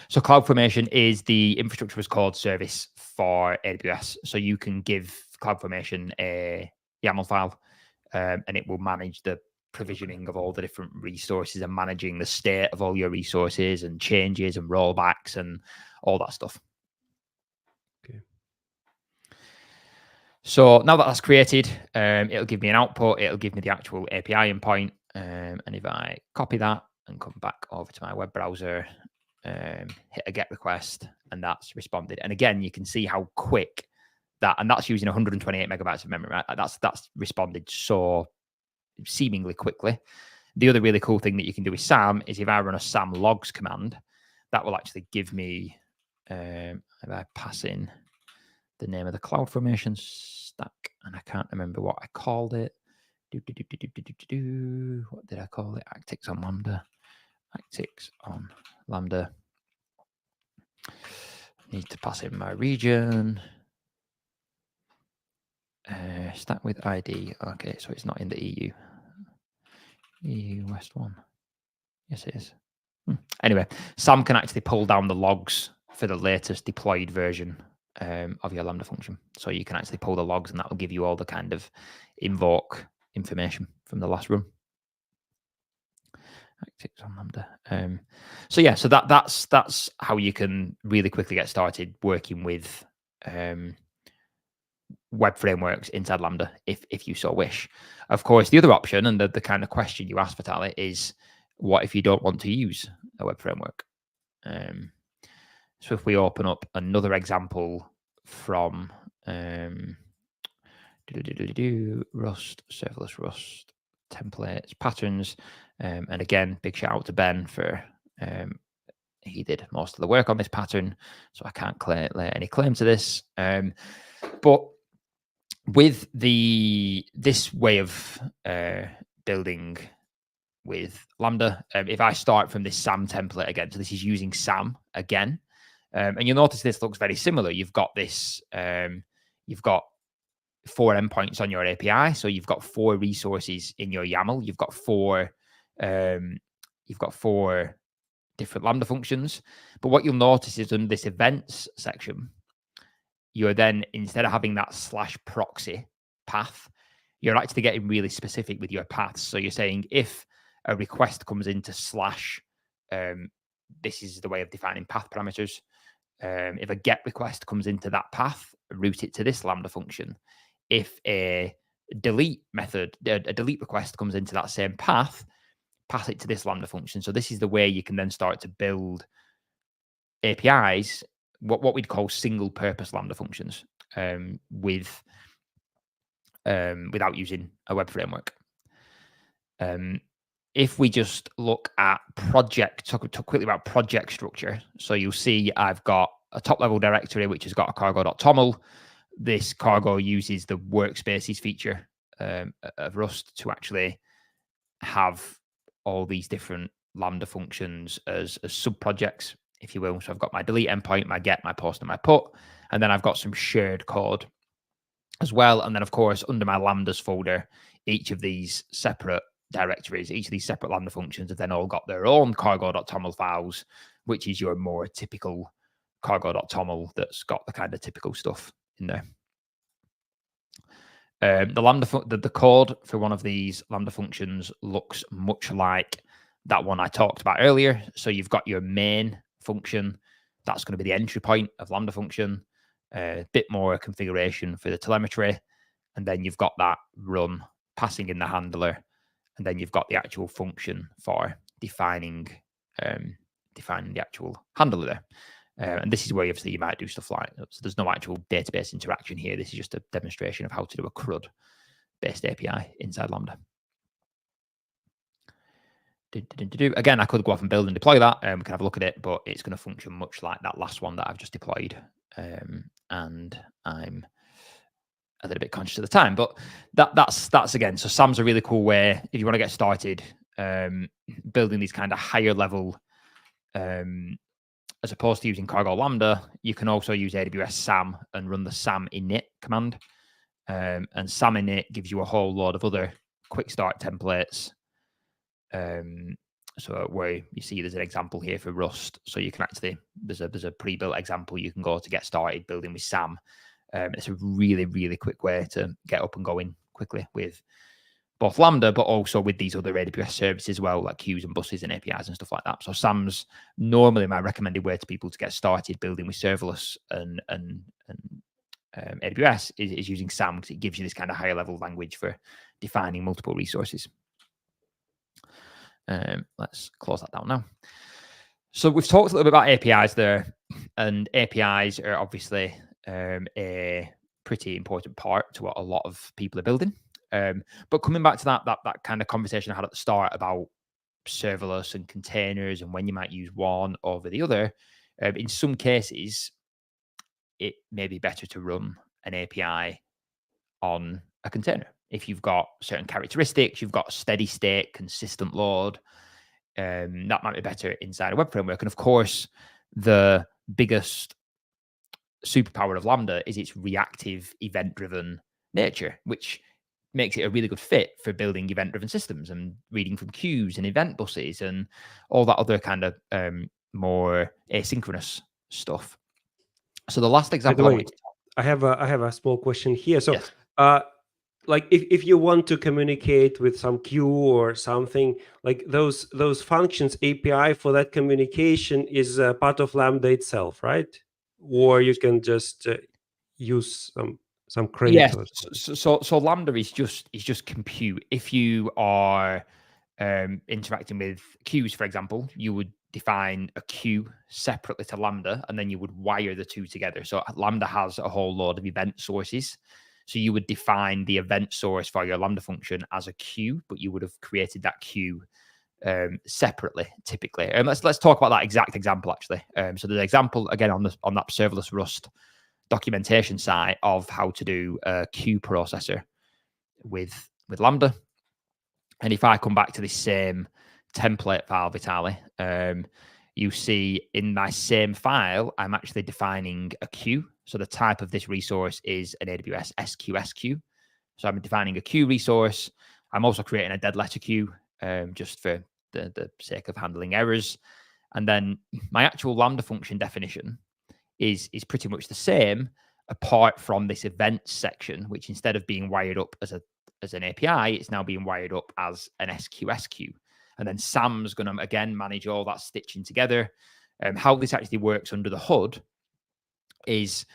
Speaker 2: So CloudFormation is the infrastructure as code service for AWS. So you can give CloudFormation a YAML file and it will manage the provisioning of all the different resources and managing the state of all your resources and changes and rollbacks and all that stuff.
Speaker 1: Okay.
Speaker 2: So now that that's created, it'll give me an output. It'll give me the actual API endpoint. And if I copy that and come back over to my web browser, hit a GET request, and that's responded. And again, you can see how quick that, and that's using 128 megabytes of memory, right? That's responded so seemingly quickly. The other really cool thing that you can do with SAM is if I run a SAM logs command, that will actually give me, if I pass in the name of the CloudFormation stack, and I can't remember what I called it. What did I call it? Actix on Lambda. Actix on Lambda. Need to pass in my region. Stack with ID. Okay, so it's not in the EU. EU West 1. Yes, it is. Anyway, SAM can actually pull down the logs for the latest deployed version of your Lambda function. So you can actually pull the logs, and that will give you all the kind of invoke information from the last run. Actix on Lambda. So yeah, so that's how you can really quickly get started working with web frameworks inside Lambda, if you so wish. Of course, the other option, and the kind of question you asked, Vitaly, is what if you don't want to use a web framework? So if we open up another example from Rust, serverless Rust, templates, patterns, and again, big shout out to Ben for he did most of the work on this pattern, so I can't lay any claim to this. But with this way of building with Lambda, if I start from this SAM template again, so this is using SAM again, and you'll notice this looks very similar. You've got this, you've got 4 endpoints on your API, so you've got 4 resources in your YAML. You've got 4 different Lambda functions. But what you'll notice is under this events section, you're then, instead of having that /proxy path, you're actually getting really specific with your paths. So you're saying if a request comes into this is the way of defining path parameters. If a GET request comes into that path, route it to this Lambda function. If a delete request comes into that same path, pass it to this Lambda function. So this is the way you can then start to build APIs, what we'd call single purpose Lambda functions, without using a web framework. If we just look at talk quickly about project structure. So you'll see I've got a top level directory, which has got a cargo.toml. This cargo uses the workspaces feature of Rust to actually have all these different Lambda functions as sub-projects, if you will. So I've got my delete endpoint, my get, my post, and my put. And then I've got some shared code as well. And then, of course, under my Lambdas folder, each of these separate directories, each of these separate Lambda functions have then all got their own cargo.toml files, which is your more typical cargo.toml that's got the kind of typical stuff in there. The code for one of these Lambda functions looks much like that one I talked about earlier. So you've got your main function. That's going to be the entry point of Lambda function. A bit more configuration for the telemetry. And then you've got that run passing in the handler. And then you've got the actual function for defining the actual handler there. And this is where obviously you might do stuff like, so there's no actual database interaction here. This is just a demonstration of how to do a CRUD-based API inside Lambda. Again, I could go off and build and deploy that, and we can have a look at it, but it's going to function much like that last one that I've just deployed. And I'm a little bit conscious of the time, but that's again. So SAM's a really cool way if you want to get started building these kind of higher level. As opposed to using Cargo Lambda, you can also use AWS SAM and run the SAM init command. And SAM init gives you a whole load of other quick start templates. So where you see there's an example here for Rust. So you can actually, there's a pre-built example you can go to get started building with SAM. It's a really, really quick way to get up and going quickly with both Lambda, but also with these other AWS services as well, like queues and buses and APIs and stuff like that. So SAM's normally my recommended way to people to get started building with serverless and AWS is using SAM, because it gives you this kind of higher level language for defining multiple resources. Let's close that down now. So we've talked a little bit about APIs there, and APIs are obviously a pretty important part to what a lot of people are building. But coming back to that kind of conversation I had at the start about serverless and containers and when you might use one over the other, in some cases, it may be better to run an API on a container. If you've got certain characteristics, you've got steady state, consistent load, that might be better inside a web framework. And of course, the biggest superpower of Lambda is its reactive, event-driven nature, which makes it a really good fit for building event-driven systems and reading from queues and event buses and all that other kind of more asynchronous stuff. So the last example,
Speaker 1: By the way, I have a small question here. So,
Speaker 2: yes.
Speaker 1: Like if you want to communicate with some queue or something, like those functions API for that communication is part of Lambda itself, right? Or you can just use some credit.
Speaker 2: Yes.
Speaker 1: Or
Speaker 2: so Lambda is just compute. If you are interacting with queues, for example, you would define a queue separately to Lambda, and then you would wire the two together. So Lambda has a whole load of event sources. So you would define the event source for your Lambda function as a queue, but you would have created that queue separately, typically. And let's talk about that exact example, actually. So there's an example, again, on that serverless Rust documentation site of how to do a queue processor with Lambda. And if I come back to this same template file, Vitali, you see in my same file, I'm actually defining a queue. So the type of this resource is an AWS SQS queue. So I'm defining a queue resource. I'm also creating a dead letter queue just for the sake of handling errors. And then my actual Lambda function definition is pretty much the same, apart from this events section, which instead of being wired up as an API, it's now being wired up as an SQS queue. And then SAM's going to, again, manage all that stitching together. How this actually works under the hood is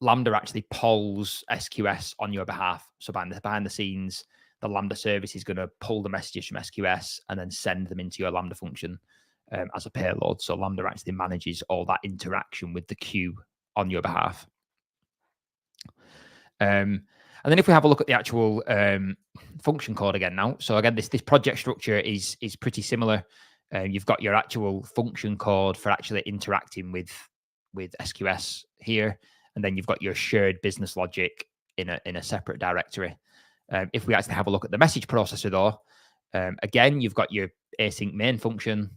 Speaker 2: Lambda actually polls SQS on your behalf. So behind the scenes, the Lambda service is going to pull the messages from SQS and then send them into your Lambda function as a payload. So Lambda actually manages all that interaction with the queue on your behalf. And then if we have a look at the actual function code again now. So again, this project structure is pretty similar. You've got your actual function code for actually interacting with SQS here. And then you've got your shared business logic in a separate directory. If we actually have a look at the message processor though, again, you've got your async main function,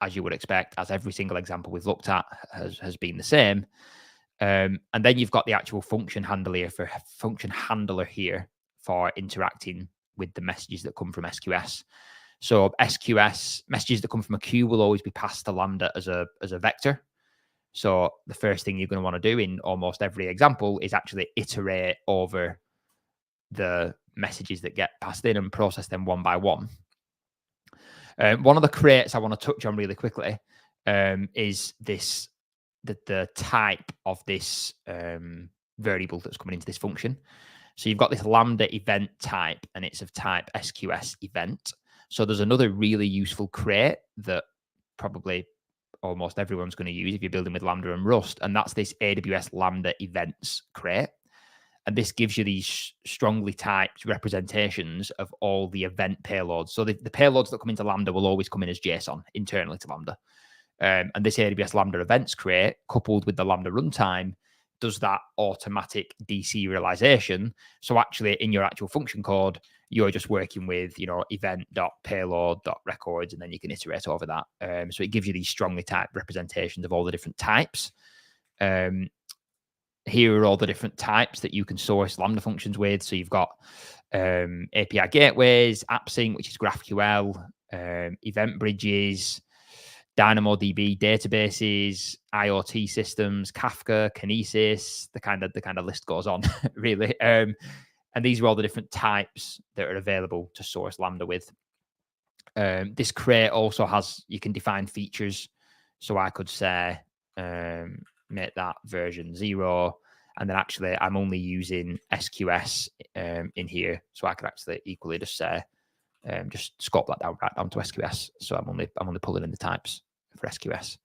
Speaker 2: as you would expect, as every single example we've looked at has been the same. And then you've got the actual function handler here for interacting with the messages that come from SQS. So SQS messages that come from a queue will always be passed to Lambda as a vector. So the first thing you're going to want to do in almost every example is actually iterate over the messages that get passed in and process them one by one. One of the crates I want to touch on really quickly is the type of this variable that's coming into this function. So you've got this Lambda event type, and it's of type SQS event. So there's another really useful crate that probably almost everyone's going to use if you're building with Lambda and Rust, and that's this AWS Lambda events crate. And this gives you these strongly typed representations of all the event payloads. So the payloads that come into Lambda will always come in as JSON internally to Lambda. And this AWS Lambda events crate, coupled with the Lambda runtime, does that automatic deserialization. So actually in your actual function code, you're just working with, event.payload.records, and then you can iterate over that. So it gives you these strongly typed representations of all the different types. Here are all the different types that you can source Lambda functions with. So you've got API gateways, AppSync, which is GraphQL, event bridges, DynamoDB databases, IoT systems, Kafka, Kinesis, the kind of list goes on, really. And these are all the different types that are available to source Lambda with. This crate also you can define features. So I could say, make that version 0, and then actually I'm only using SQS in here, so I could actually equally just say just scope that down right down to SQS. So I'm only pulling in the types for SQS.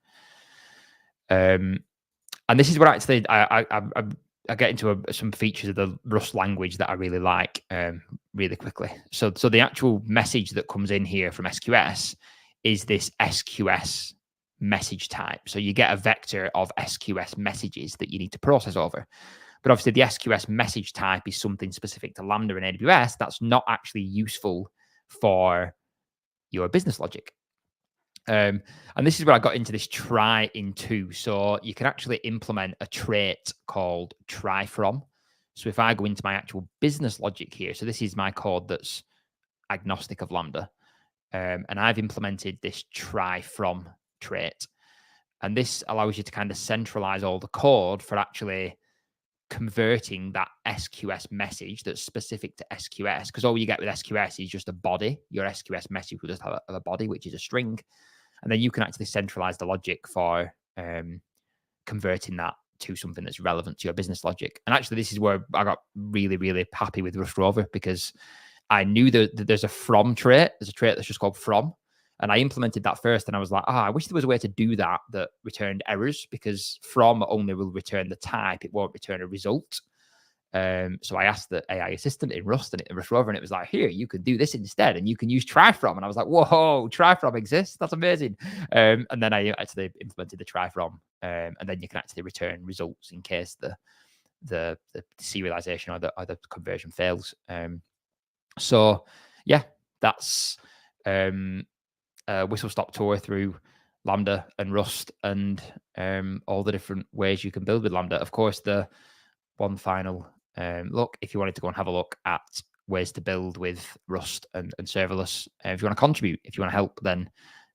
Speaker 2: And this is what actually I get into some features of the Rust language that I really like really quickly. So the actual message that comes in here from SQS is this SQS message type. So you get a vector of SQS messages that you need to process over. But obviously the SQS message type is something specific to Lambda and AWS that's not actually useful for your business logic. And this is where I got into this try into. So you can actually implement a trait called try from. So if I go into my actual business logic here, so this is my code that's agnostic of Lambda. And I've implemented this try from trait. And this allows you to kind of centralize all the code for actually converting that SQS message that's specific to SQS. Because all you get with SQS is just a body. Your SQS message will just have a body, which is a string. And then you can actually centralize the logic for converting that to something that's relevant to your business logic. And actually, this is where I got really, really happy with RustRover, because I knew that there's a from trait. There's a trait that's just called from. And I implemented that first. And I was like, I wish there was a way to do that returned errors, because from only will return the type. It won't return a result. So I asked the AI assistant in Rust and RustRover, and it was like, here, you can do this instead, and you can use try from. And I was like, whoa, try from exists. That's amazing. And then I actually implemented the try from, and then you can actually return results in case the serialization or the conversion fails. So yeah, that's a whistle stop tour through Lambda and Rust and all the different ways you can build with Lambda. Of course, the one final look, if you wanted to go and have a look at ways to build with Rust and serverless, if you want to contribute, if you want to help, then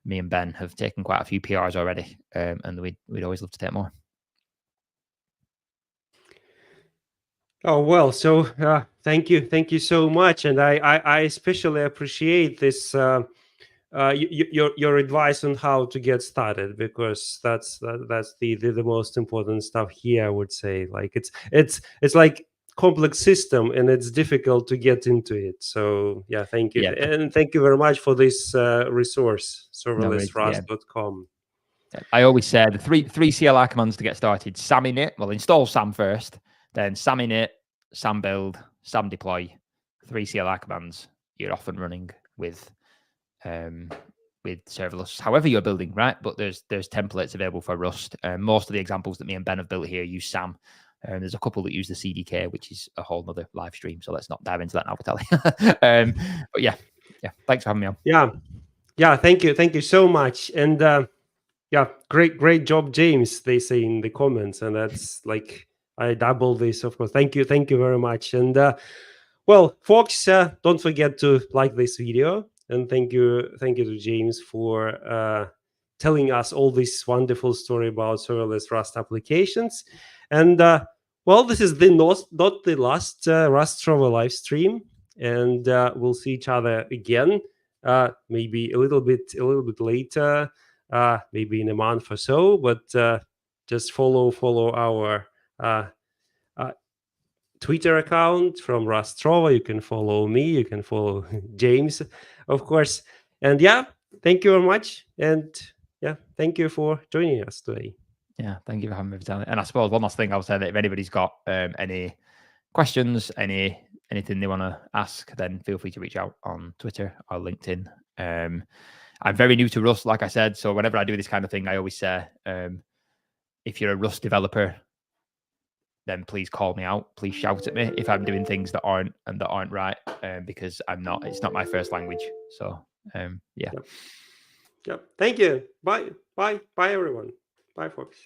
Speaker 2: me and Ben have taken quite a few PRs already, and we'd always love to take more.
Speaker 1: Oh, well, so thank you so much, and I especially appreciate this your advice on how to get started, because that's the most important stuff here. I would say, like, it's like complex system, and it's difficult to get into it. So yeah, thank you, and thank you very much for this resource, serverlessrust.com.
Speaker 2: I always say the three CLI commands to get started: SAM init. Well, install SAM first, then SAM init, SAM build, SAM deploy. 3 CLI commands. You're off and running with serverless, however you're building, right? But there's templates available for Rust. Most of the examples that me and Ben have built here use SAM. There's a couple that use the CDK, which is a whole nother live stream. So let's not dive into that now, Vitaly. But yeah, thanks for having me on.
Speaker 1: Yeah, thank you so much. And yeah, great job, James, they say in the comments. And that's like, I double this, of course. Thank you very much. And well, folks, don't forget to like this video. And thank you to James for telling us all this wonderful story about serverless Rust applications. And well, this is not the last RustRover live stream, and we'll see each other again, maybe a little bit later, maybe in a month or so. But just follow our Twitter account from RustRover. You can follow me. You can follow James, of course. And yeah, thank you very much. And yeah, thank you for joining us today.
Speaker 2: Yeah, thank you for having me, Vitaly. And I suppose one last thing I'll say, that if anybody's got any questions, anything they want to ask, then feel free to reach out on Twitter or LinkedIn. I'm very new to Rust, like I said. So whenever I do this kind of thing, I always say, if you're a Rust developer, then please call me out. Please shout at me if I'm doing things that aren't right, because I'm not. It's not my first language. So yeah.
Speaker 1: Thank you. Bye everyone. Bye, folks.